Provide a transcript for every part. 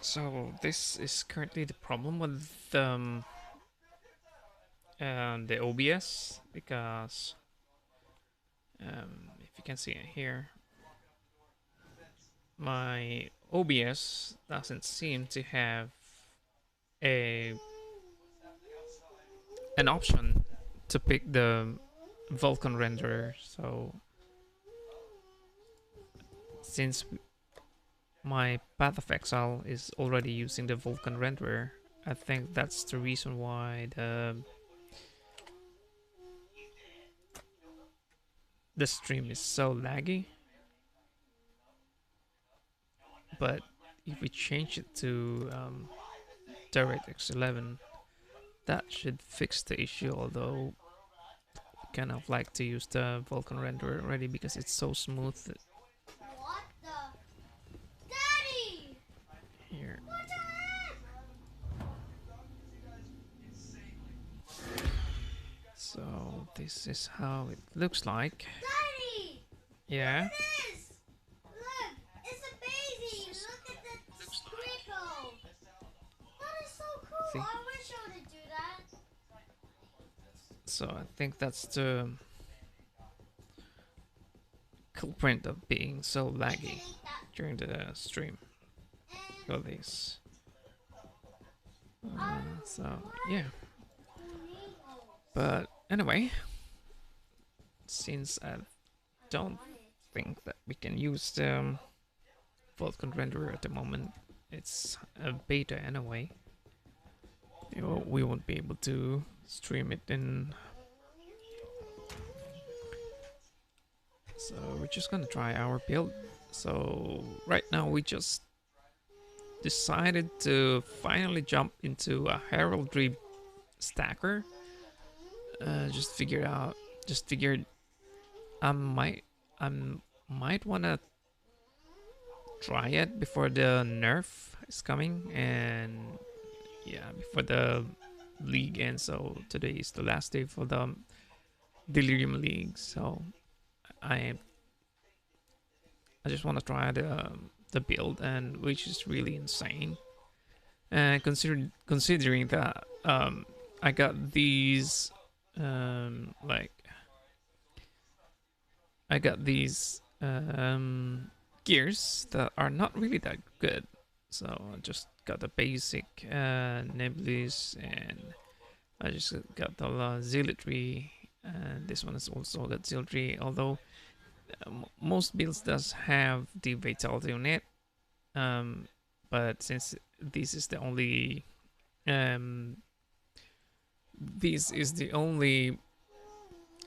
So this is currently the problem with the OBS because if you can see it here, my OBS doesn't seem to have a an option to pick the Vulkan renderer. So since my Path of Exile is already using the Vulkan renderer, I think that's the reason why the stream is so laggy. But if we change it to DirectX 11, that should fix the issue, although I kind of like to use the Vulkan renderer already because it's so smooth. What the? Daddy! Here. What the heck? So this is how it looks like. Daddy! Yeah. Look at this! Look! It's a baby! Look at the squiggle! That is so cool! See? I wish I would do that. So I think that's the culprit of being so laggy during the stream. All these. So yeah. But anyway, since I don't think that we can use the Vulkan renderer at the moment, it's a beta anyway. We won't be able to stream it in. So we're just gonna try our build. So right now we just decided to finally jump into a heraldry stacker. Just figured I might wanna try it before the nerf is coming, and yeah, before the league ends. So today is the last day for the Delirium League. So I just want to try the build, and which is really insane. And considering that I got these like I got these gears that are not really that good. So I just got the basic Nebulous, and I just got the Zealotry, and this one is also got Zealotry, although most builds does have the Vitality on it. But since this is the only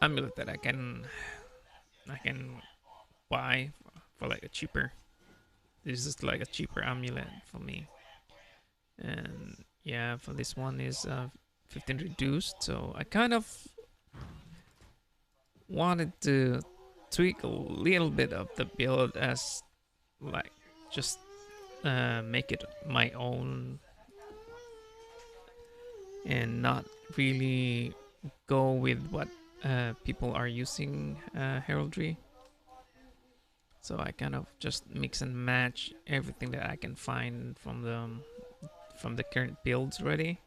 amulet that I can buy for like a cheaper. This is like a cheaper amulet for me. And yeah, for this one is 15 reduced. So I kind of wanted to tweak a little bit of the build as like just make it my own and not really go with what people are using heraldry. So I kind of just mix and match everything that I can find from the current builds already,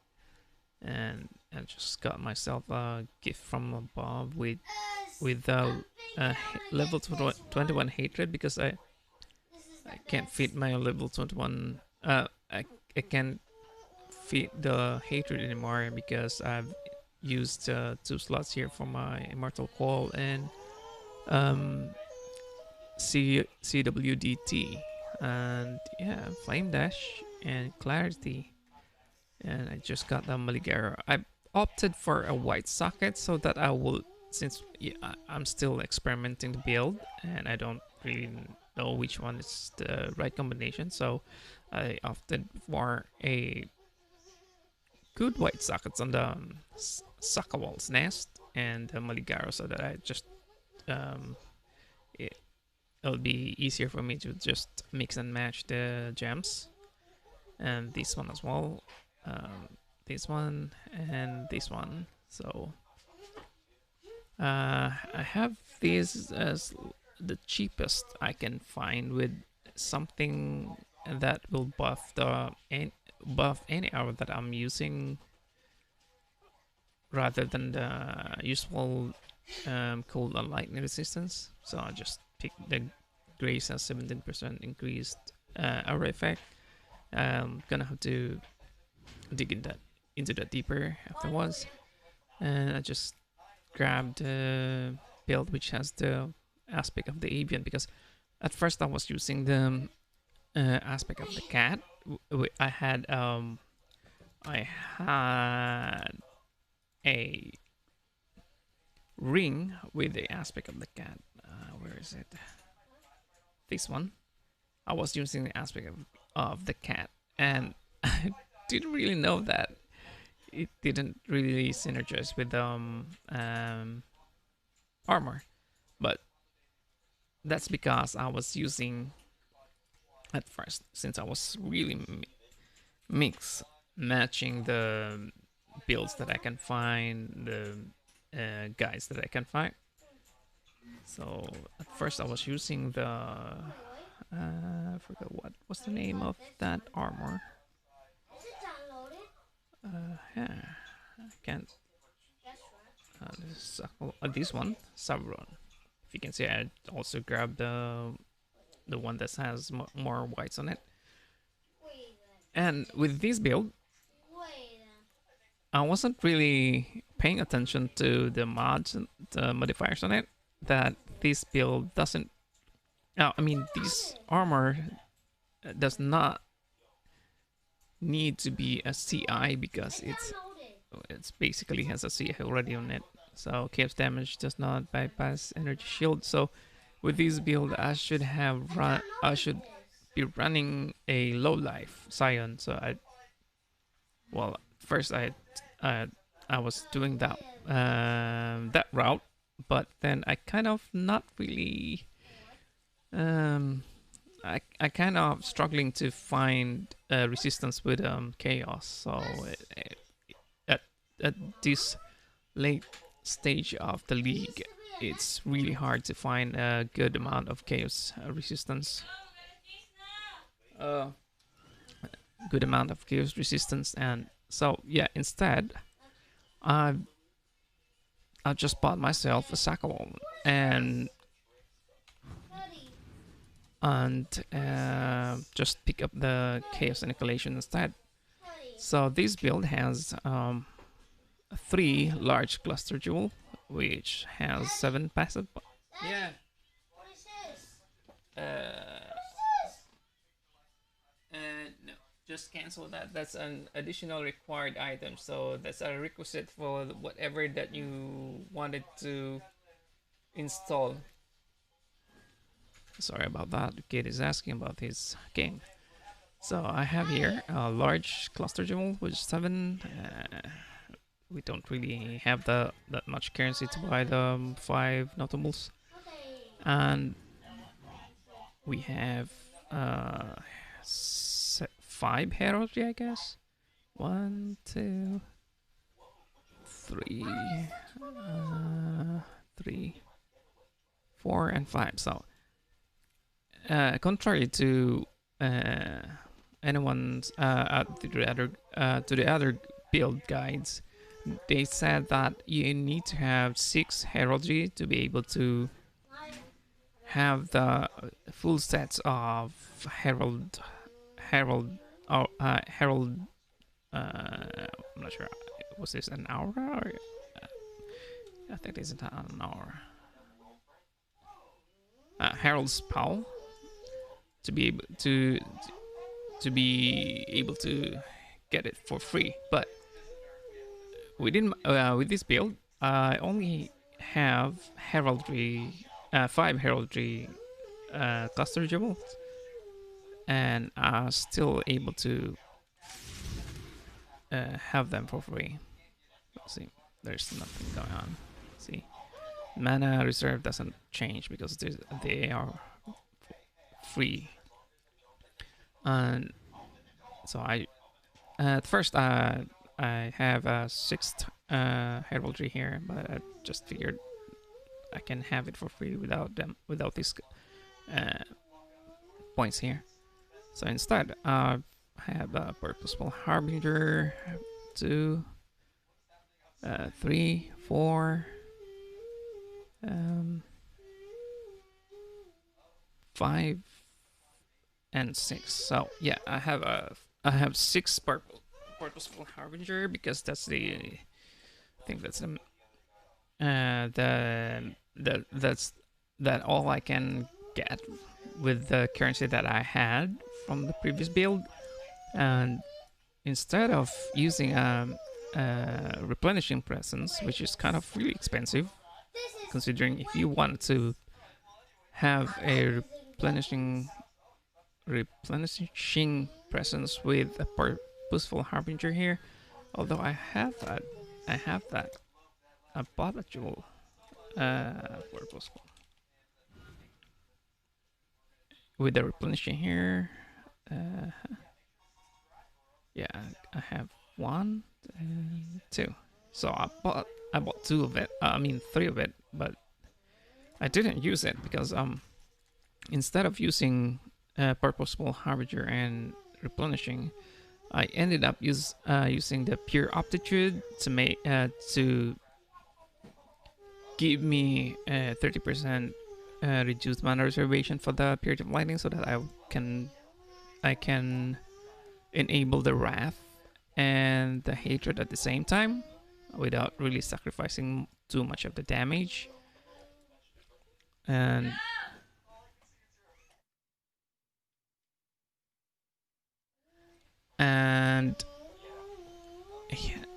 and I just got myself a gift from above with level 21 hatred, because I can't fit my level 21. I can't fit the hatred anymore because I've used 2 slots here for my immortal call and CWDT, and yeah, flame dash and clarity, and I just got the Maligaro. I opted for a white socket so that I will, since I'm still experimenting the build and I don't really know which one is the right combination, so I opted for a good white sockets on the Sakawal's nest and the Maligaro, so that I just it'll be easier for me to just mix and match the gems. And this one as well, this one and this one. So I have these as the cheapest I can find with something that will buff any arrow that I'm using rather than the usual cold and lightning resistance. So I just pick the Grace has 17% increased arrow effect. I'm gonna have to dig into that deeper afterwards, and I just grabbed the build which has the aspect of the avian, because at first I was using the aspect of the cat. I had a ring with the aspect of the cat. Where is it? This one. I was using the aspect of the cat, and I didn't really know that it didn't really synergize with armor, but that's because I was using at first, since I was really mix matching the builds that I can find, the guides that I can find. So at first I was using the I forgot what was the name of that armor. Yeah, I can't. This one, Savron. If you can see, I also grabbed the one that has more whites on it. And with this build, I wasn't really paying attention to the mods and the modifiers on it. That this build doesn't. I mean, this armor does not need to be a CI because it's basically has a CI already on it. So chaos damage does not bypass energy shield. So with this build, I should be running a low life Scion. So first I was doing that route, but then I kind of not really I kind of struggling to find resistance with chaos. So at this late stage of the league, it's really hard to find a good amount of chaos resistance. Good amount of chaos resistance, and so yeah. Instead, I I just bought myself a Sakalo and just pick up the chaos annihilation instead. So this build has 3 large cluster jewel, which has 7 passive. Yeah. What is this? No, just cancel that. That's an additional required item. So that's a requisite for whatever that you wanted to install. Sorry about that. The kid is asking about his game. So I have here a large cluster jewel with 7. We don't really have that much currency to buy the 5 notables, and we have 5 heraldry, I guess. 1, 2, 3, 4, and 5. So, contrary to anyone's to the other build guides, they said that you need to have 6 heraldry to be able to have the full sets of herald. I'm not sure. Was this an aura? Or, I think this is an aura. Herald's Pow to be able to get it for free, but with this build, I only have heraldry, 5 heraldry cluster jewels, and I'm still able to have them for free. Let's see, there's nothing going on. Let's see, mana reserve doesn't change because they are free, and so I at first I have a 6th heraldry here, but I just figured I can have it for free without these points here. So instead, I have a purposeful harbinger, 2, 3, 4, 5, and 6. So yeah, I have 6 purposeful harbinger because that's the I think that's that's that all I can get with the currency that I had from the previous build. And instead of using replenishing presence, which is kind of really expensive, considering if you want to have a replenishing presence with a purposeful harbinger here. Although I have that. I bought a jewel. Purposeful with the replenishing here. Yeah, I have 1 and 2. So I bought 2 of it. I mean 3 of it, but I didn't use it because instead of using purposeful harbinger and replenishing, I ended up using the pure aptitude to make to give me 30% reduced mana reservation for the period of lightning, so that I can enable the wrath and the hatred at the same time without really sacrificing too much of the damage. And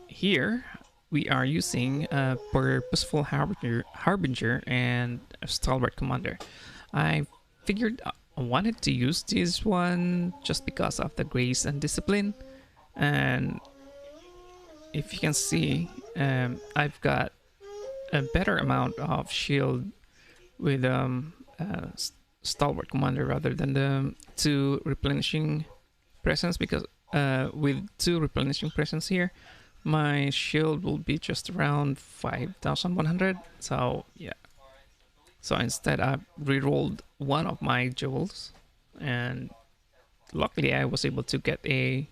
here we are using a purposeful harbinger and a stalwart commander. I figured I wanted to use this one just because of the grace and discipline, and if you can see, I've got a better amount of shield with stalwart commander rather than the 2 replenishing presence, because with 2 replenishing presence here, my shield will be just around 5,100. So yeah. So instead, I rerolled one of my jewels, and luckily I was able to get a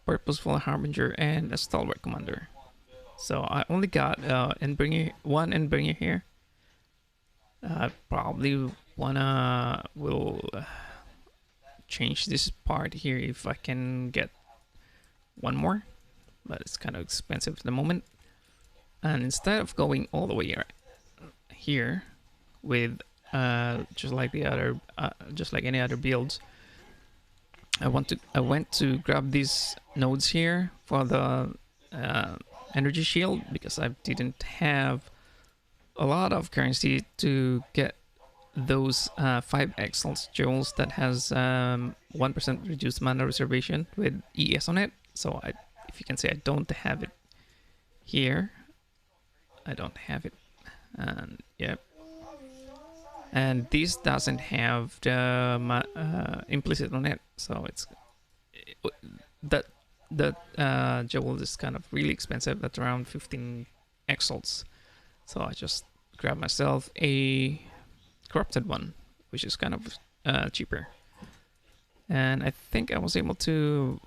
purposeful harbinger and a stalwart commander. So I only got one Endbringer here. Probably will change this part here if I can get one more, but it's kind of expensive at the moment. And instead of going all the way here with just like any other builds, I went to grab these nodes here for the energy shield, because I didn't have a lot of currency to get those 5 excellence jewels that has 1% reduced mana reservation with ES on it. So if you can see, I don't have it here. I don't have it, and yeah. And this doesn't have the implicit on it, so that jewel is kind of really expensive. That's around 15 exalts. So I just grabbed myself a corrupted one, which is kind of cheaper. And I think I was able to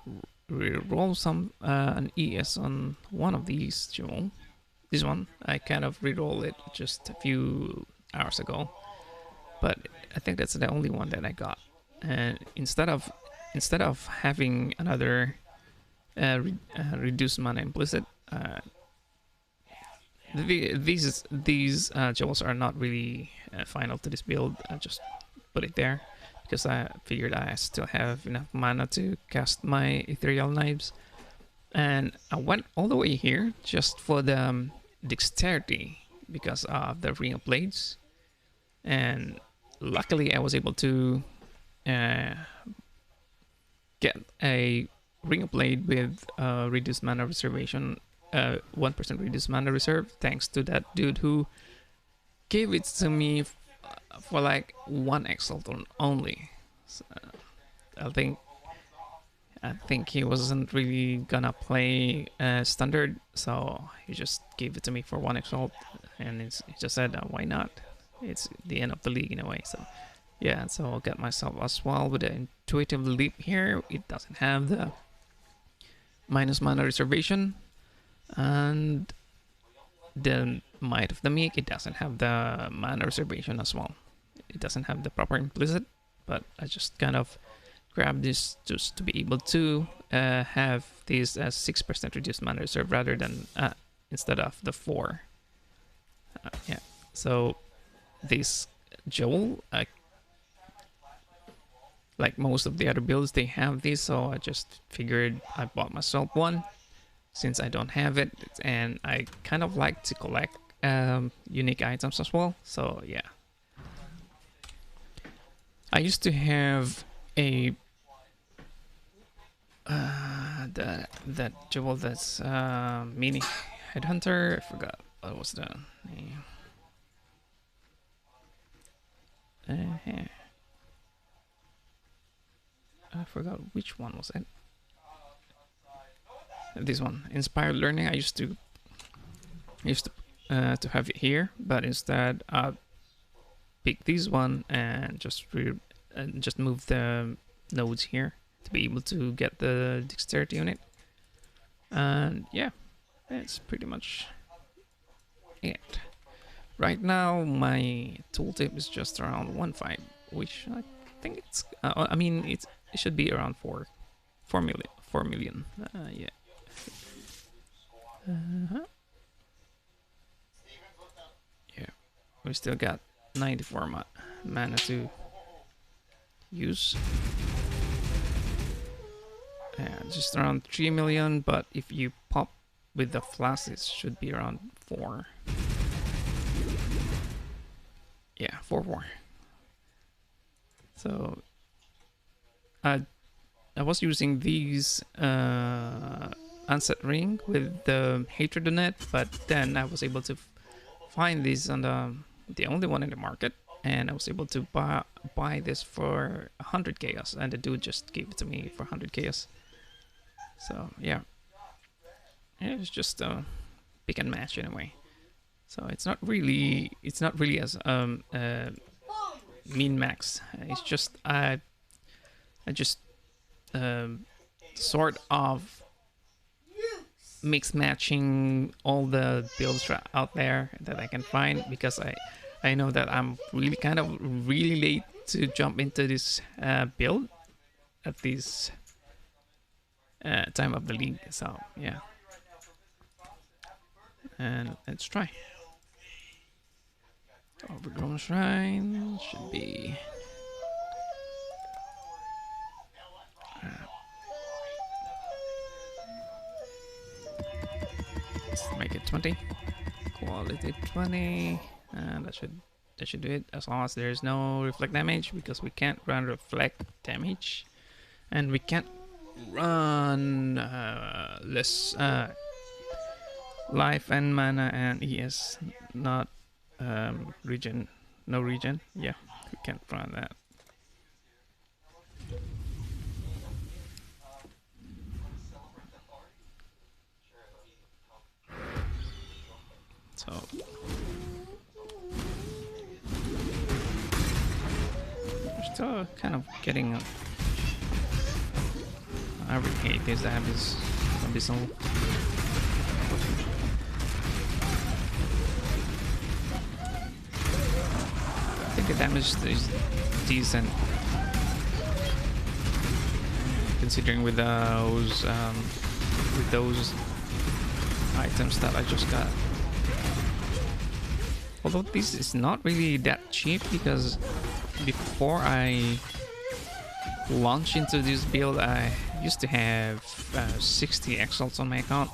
roll an ES on one of these jewels. This one, I kind of re-rolled it just a few hours ago, but I think that's the only one that I got. And instead of having another reduced mana implicit, these jewels are not really final to this build. I just put it there because I figured I still have enough mana to cast my ethereal knives. And I went all the way here just for the dexterity because of the ring of blades, and luckily I was able to get a ring of blade with reduced mana reservation, 1% reduced mana reserve, thanks to that dude who gave it to me for like 1 exalt only. So, I think he wasn't really gonna play standard, so he just gave it to me for 1 exalt, and he just said, why not? It's the end of the league in a way. So yeah, so I'll get myself as well with the intuitive leap here. It doesn't have the minus mana reservation, and the Might of the Meek, it doesn't have the mana reservation as well. It doesn't have the proper implicit, but I just kind of grabbed this just to be able to have this as 6% reduced mana reserve rather than instead of the 4. Yeah, so this Joel, like most of the other builds, they have this, so I just figured I bought myself one since I don't have it, and I kind of like to collect unique items as well. So yeah, I used to have a that jewel that's mini headhunter. I forgot what was the name. I forgot which one was it. This one, inspired learning. I used to have it here, but instead I pick this one and just move the nodes here to be able to get the dexterity unit. And yeah, that's pretty much it. Right now my tooltip is just around 1.5, which I think it's I mean it should be around 4 million. Yeah. Yeah, we still got 94 mana to use. Just around 3 million, but if you pop with the flask, it should be around 4. Yeah, 4. So I was using these Unset Ring with the Hatred on it, but then I was able to find these on the only one in the market, and I was able to buy this for 100 chaos, and the dude just gave it to me for 100 chaos. So yeah, it's just a pick and match anyway. So it's not really as min max. It's just I just sort of mix matching all the builds out there that I can find, because I know that I'm really late to jump into this build at this time of the league. So yeah, and let's try. Overgrown Shrine should be let's make it 20. Quality 20, and that should do it, as long as there's no reflect damage, because we can't run reflect damage, and we can't run less life and mana, and he is not regen, no regen. Yeah, we can't run that. So we're still kind of getting. I really hate this abyssal. I think the damage is decent, considering with those items that I just got. Although this is not really that cheap, because before I launch into this build, I used to have 60 Exiles on my account,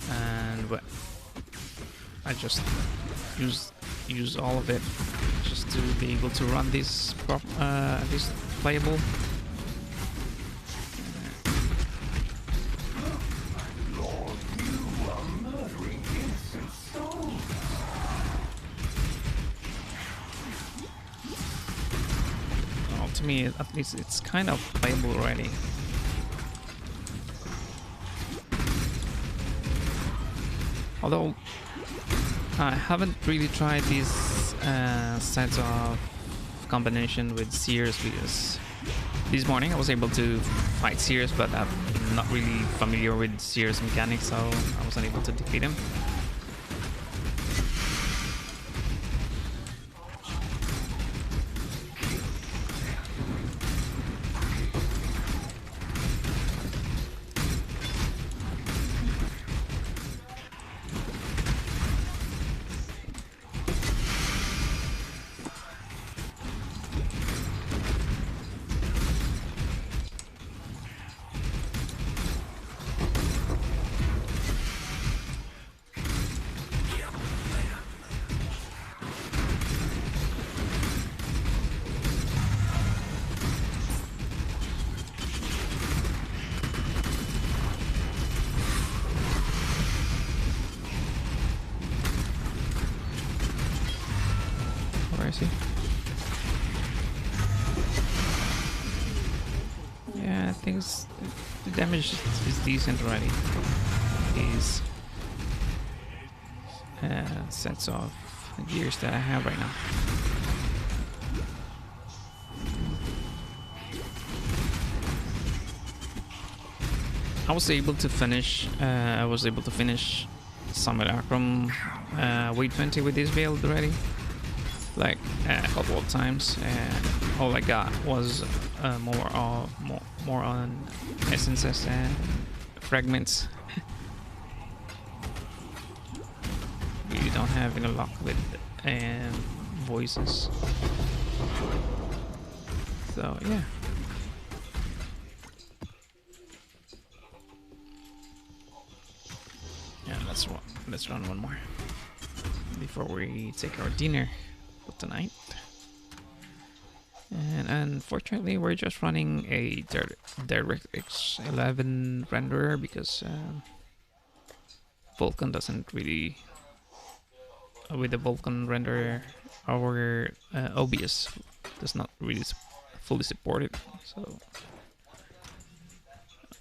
and I just use all of it just to be able to run this playable. To me, at least it's kind of playable already. Although I haven't really tried these sets of combination with Sears because this morning I was able to fight Sears, but I'm not really familiar with Sears mechanics, so I wasn't able to defeat him. Where is he? Yeah, I think the damage is decent already. These sets of gears that I have right now. I was able to finish Summit Akram weight 20 with this build already, like a couple of times, and all I got was more on essences and fragments. Really don't have any luck with voices. So yeah. Yeah, let's run one more before we take our dinner for tonight. And unfortunately, we're just running a DirectX 11 renderer because Vulkan doesn't really. With the Vulkan renderer, our OBS does not really fully support it. So,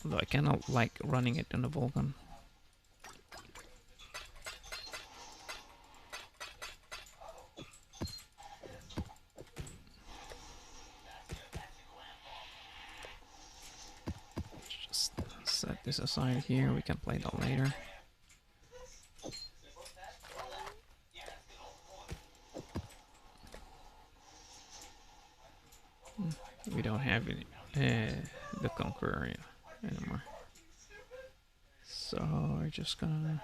although I cannot like running it on the Vulkan. Just set this aside here. We can play that later. We don't have any the Conqueror anymore, so we're just gonna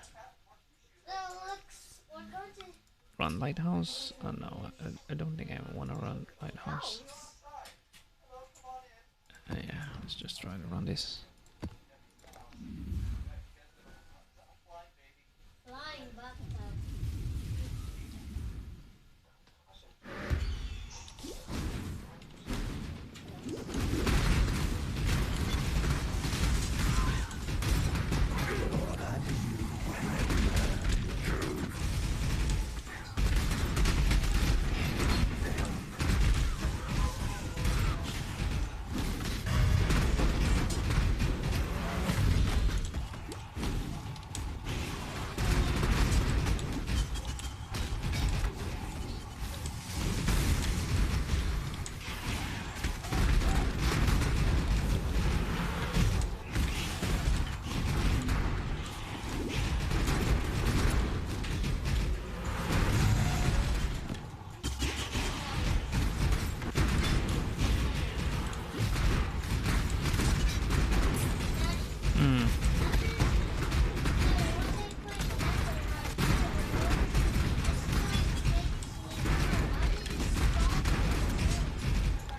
run Lighthouse. Oh no, I don't think I want to run Lighthouse. Yeah, let's just try to run this.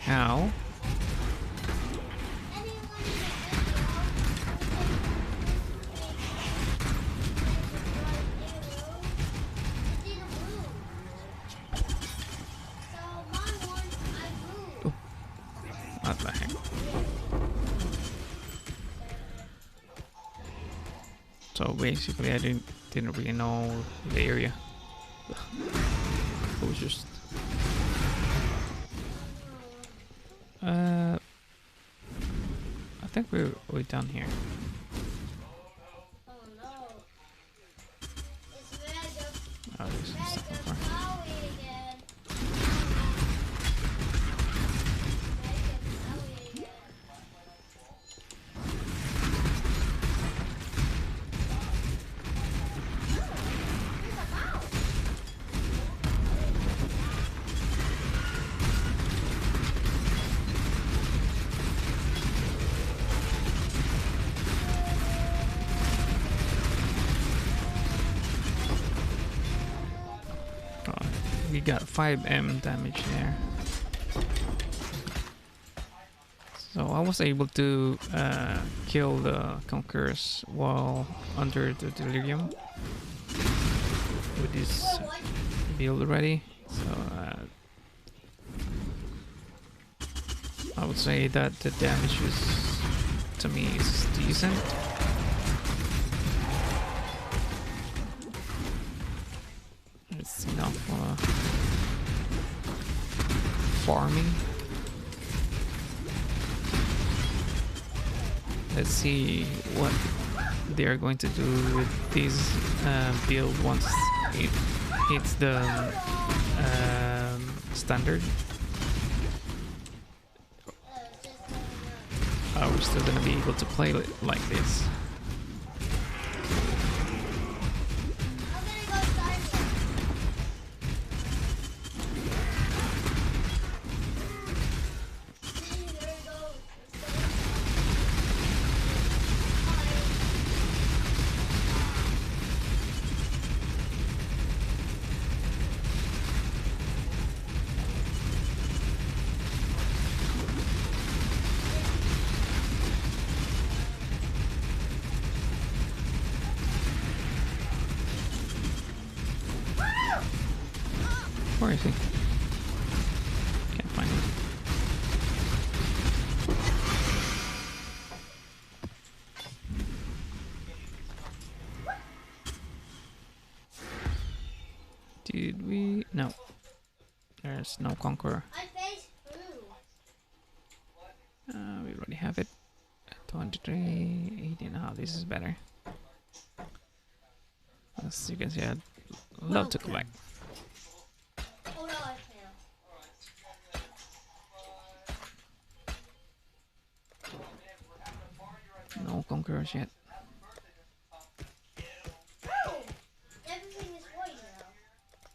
How? Oh, what the heck? So basically, I didn't really know the area. It was just. I think we're done here. Oh no. It's red. Oh, this is second floor. We got 5M damage there. So I was able to kill the Conquerors while under the Delirium with this build already. So I would say that the damage is, to me, is decent. It's enough farming. Let's see what they are going to do with this build once it hits the standard. Are we still gonna be able to play it like this? Where is he? Can't find him. Did we? No. There's no Conqueror. We already have it. 23, 18. Oh, this is better. As you can see, I'd love to collect. No Conquerors yet. Everything is white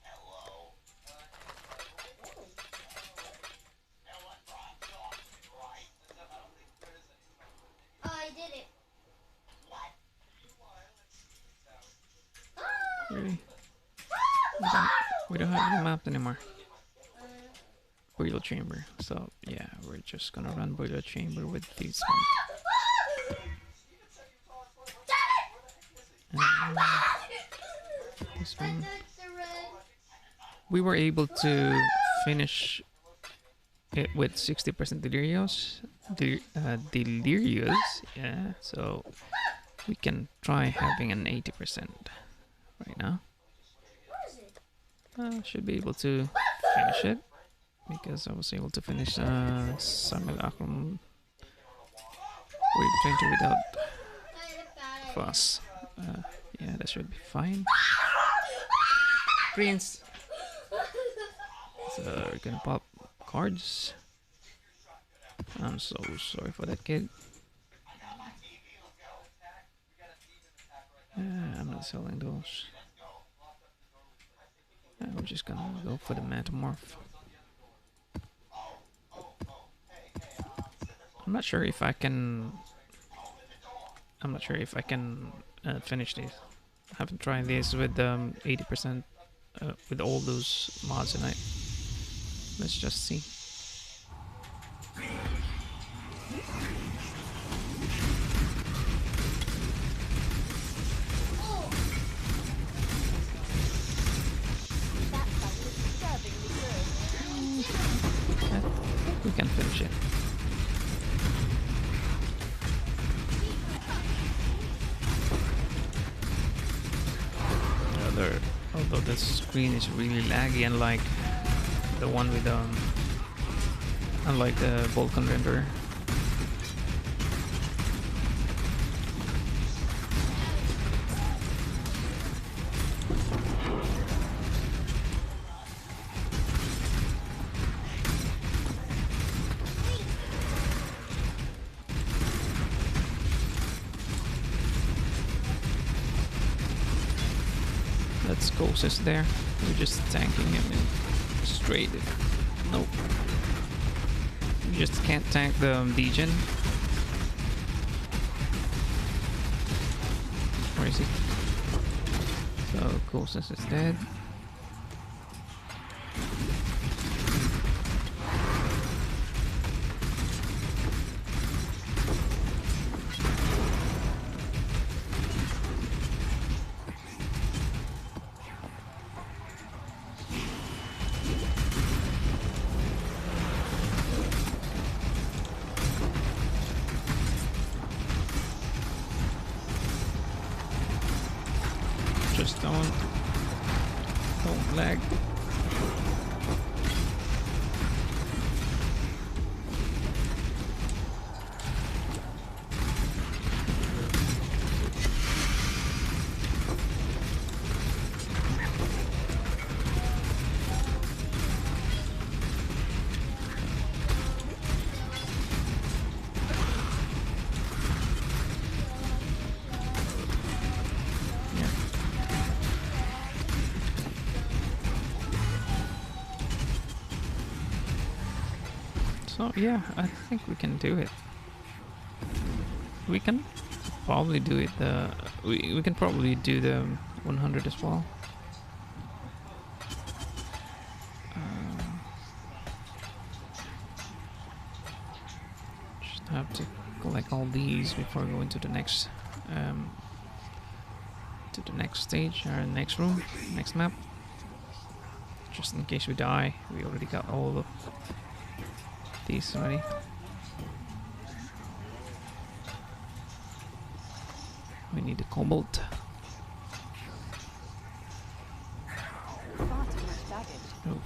now. Oh, I did it. Really? We don't have the map anymore. Boiler chamber. So yeah, we're just gonna run boiler chamber with this one. And this one. We were able to finish it with 60% delirious, yeah. So we can try having an 80% right now. Should be able to finish it because I was able to finish Simulacrum with 20 without fuss. Yeah, that should be fine. Prince. So we're gonna pop cards. I'm so sorry for that kid. I'm not selling those. We're just gonna go for the Metamorph. I'm not sure if I can finish this. I haven't tried this with 80% with all those mods tonight. Let's just see. We can finish it. Although the screen is really laggy, unlike the one with unlike the Vulkan render. Let's go, sis there. We're just tanking him in straight. Nope. You just can't tank the DIJINN. Where is he? So, Coulsus is dead. Just don't lag. So yeah, I think we can do it. We can probably do it. We can probably do the 100 as well. Just have to collect all these before going to the next stage or next room, next map. Just in case we die, we already got all of these already. We need the cobalt. Oh.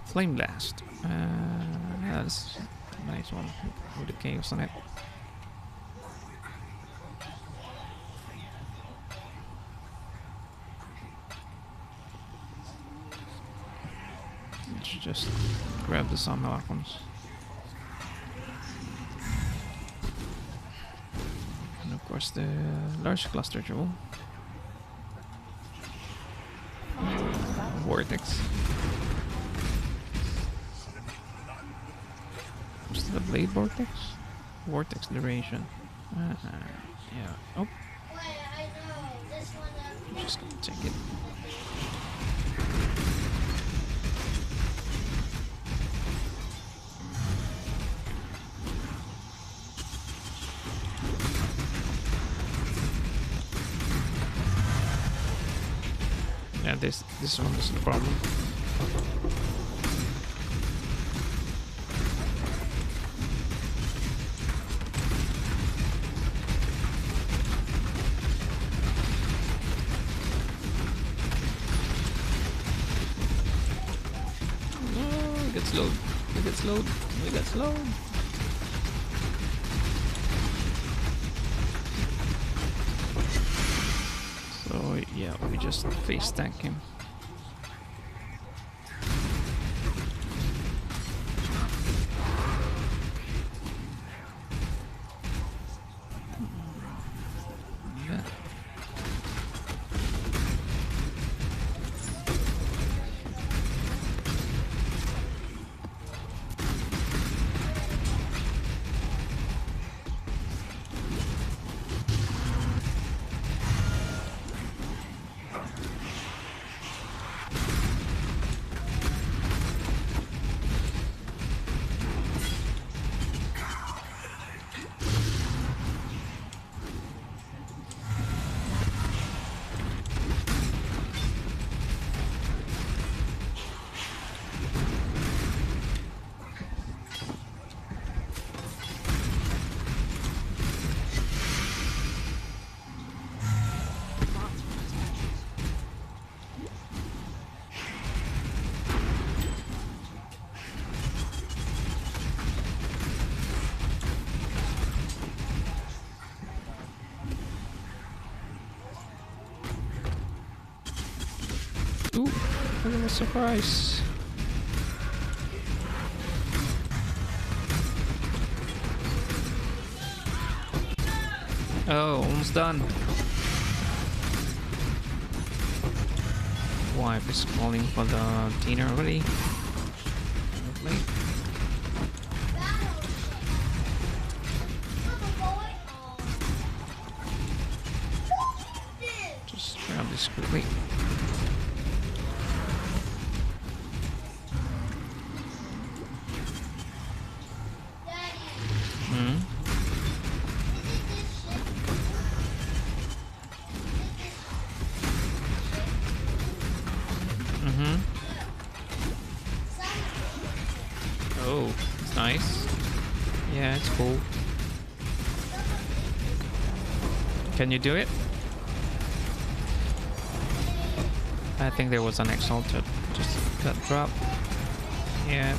Flame blast. That's a nice one with the caves on it. Let's just grab the sawmill ones. And of course the large cluster jewel. Vortex. Is it a blade vortex? Vortex duration. Yeah. Oh. Wait, I know. This one. I'm just gonna take it. Yeah, this one is the problem. No, it gets slowed. It gets slowed. It gets slowed. So yeah, we just face tank him. Yeah. Ooh, look at the surprise. Oh, almost done. Wife is calling for the dinner already. Lovely. Just grab this quickly. Oh, it's nice. Yeah, it's cool. Can you do it? I think there was an Exile that just got dropped. Yeah.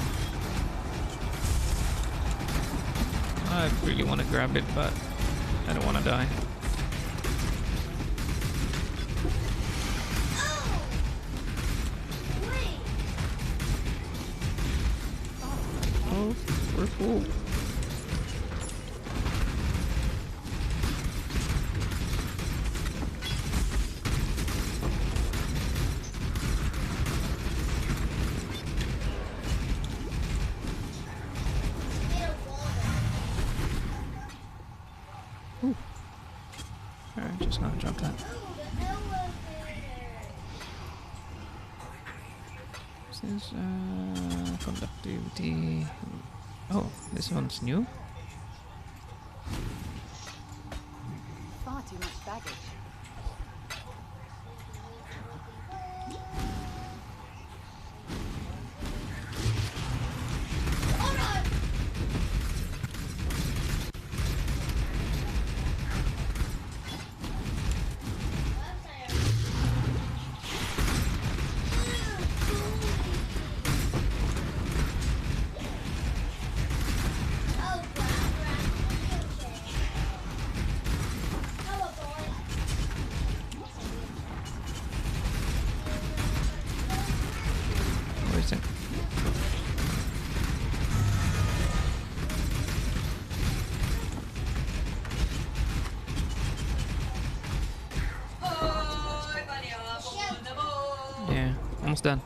I really want to grab it, but I don't want to die. Oh, we're full. Alright, just gonna drop that. This is conductivity. Oh, this one's new. Far too much baggage. Where is it? Yeah, almost done.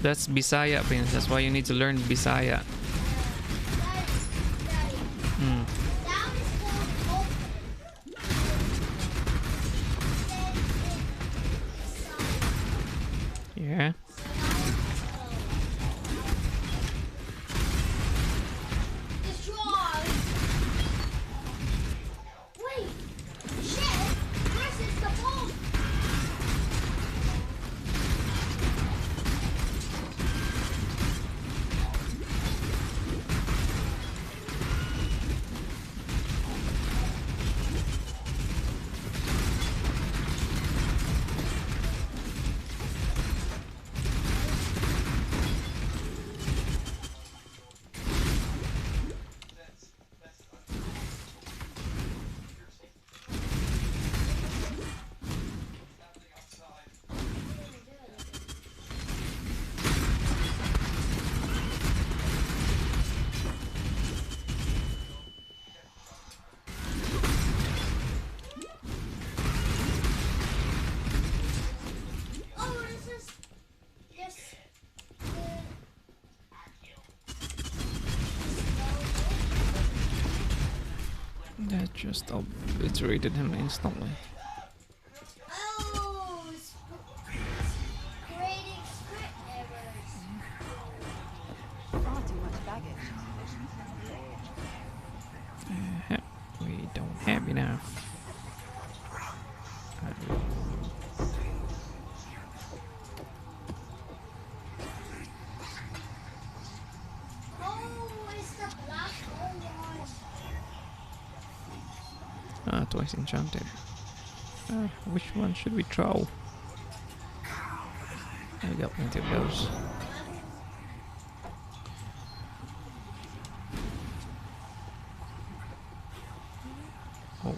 That's Bisaya, Prince. That's why you need to learn Bisaya. Hmm. Yeah. Wait! Shit! Versus the ball! That just obliterated him instantly. Oh, creating script errors. Far too much baggage. We don't have enough. Oh, it's the black hole one. Twice enchanted. Which one should we throw? I got plenty of those. Oh.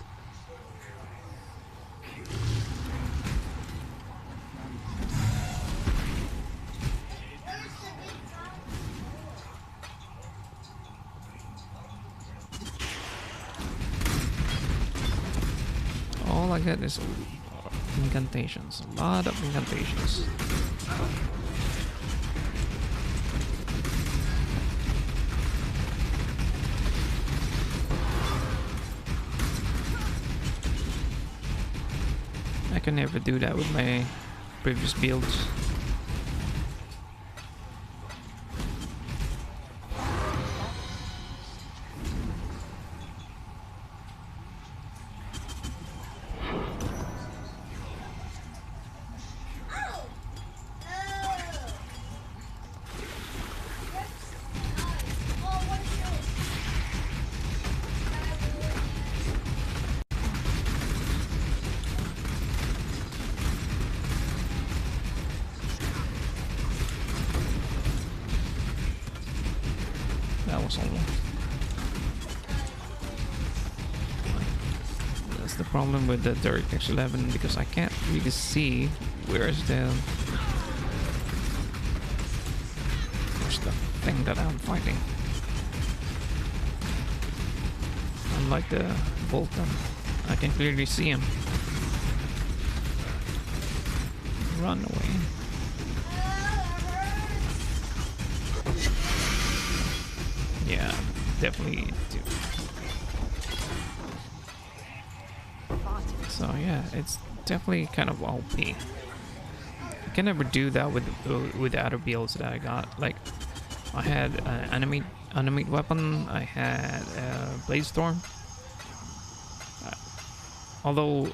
All I get is incantations. A lot of incantations. I can never do that with my previous builds. That's the problem with the DirectX 11 because I can't really see where's the thing that I'm fighting. Unlike the Vulkan, I can clearly see him. Run away. Yeah, definitely do. So yeah, it's definitely kind of OP. I can never do that with the other builds that I got. Like, I had animate weapon. I had blade storm. Although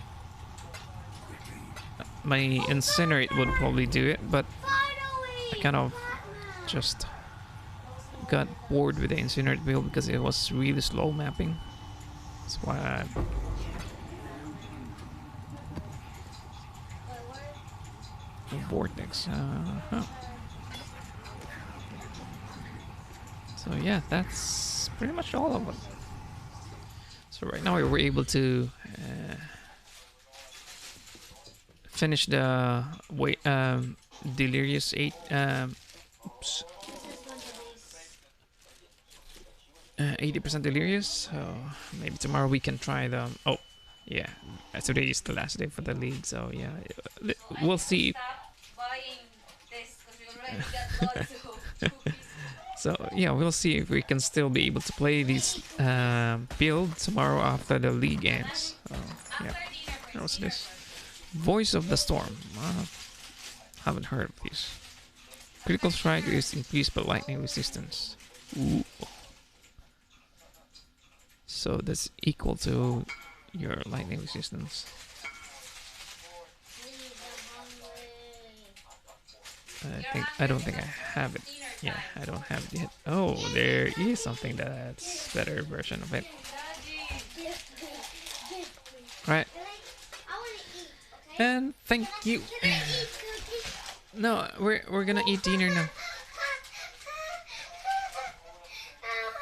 my incinerate would probably do it, but I kind of just got bored with the incinerate build because it was really slow mapping. That's why I vortex. So yeah, that's pretty much all of them. So right now we were able to finish the Delirious 8. Oops. 80% Delirious. So maybe tomorrow we can try them. Oh, yeah. Today is the last day for the league. So yeah, we'll see. So yeah, we'll see if we can still be able to play these builds tomorrow after the league ends. Yeah, what's this? Voice of the Storm. Haven't heard of these. Critical strike is increased by lightning resistance. Ooh. So that's equal to your lightning resistance. I don't think I have it. Yeah, I don't have it yet. Oh, there is something that's better version of it. Right. And thank you. No, we're gonna eat dinner now.